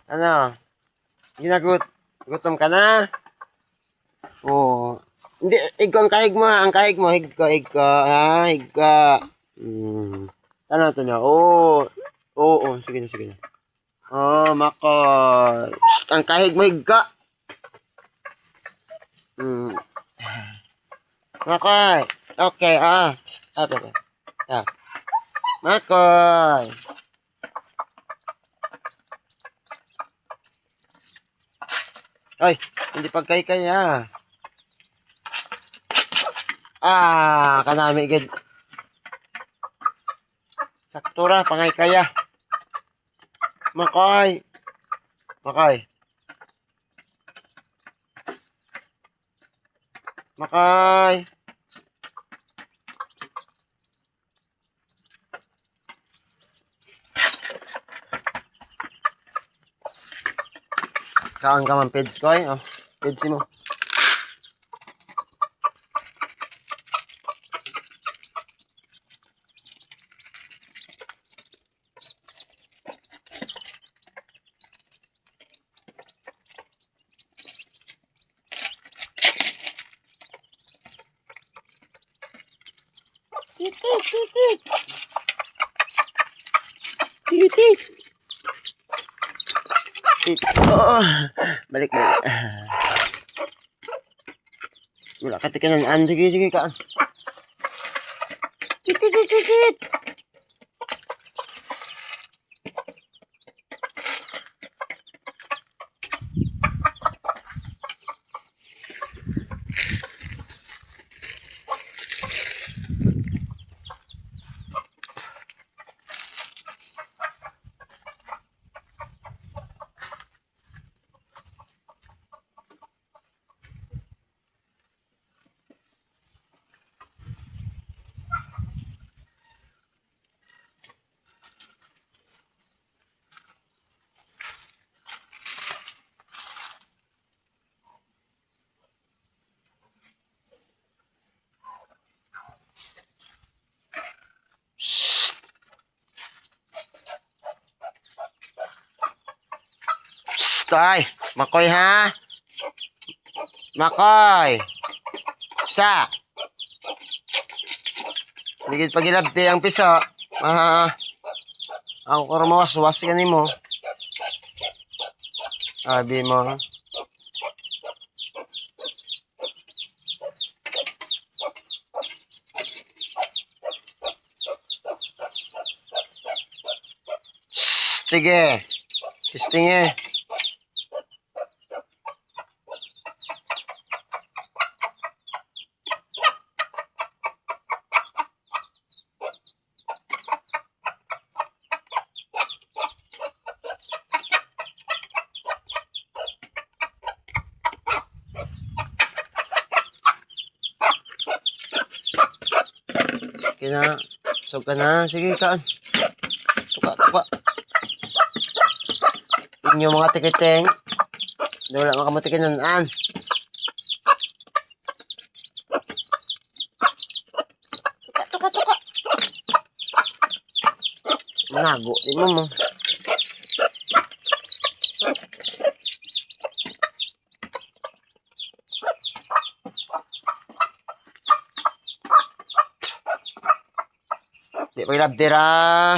Ano? Gutom ka na? Oo. Hindi, ikaw ang kahig mo ha. Ang kahig mo, hig ko. Ah, hig ka. Ano ito na? Oo. Oo, sige na. Oh, Makoy. Shh, ang kahig mo, hig ka. Makoy. Okay, Shh, ito. Ah. Makoy. Ay, hindi pagkay-kaya. Kanami gid. Saktura, pangay kaya. Makoy. Makoy. Makoy. Kaon ka man peds ko oh. Peds mo. Titit. Oh, balik. Wala ka tikanan. Sige ka. Titit. Tay, Makoy ha? Makoy. Sa. Ligid pagilabti ang piso. Ako karamas-was ka nimo. Abi mo. Sige. Testing eh. So ka na. Sige, kaan. Tuka. Inyo mga tikiteng. Wala makamatikinan. Tuka. Nago. Di mo. Di pagilabdira.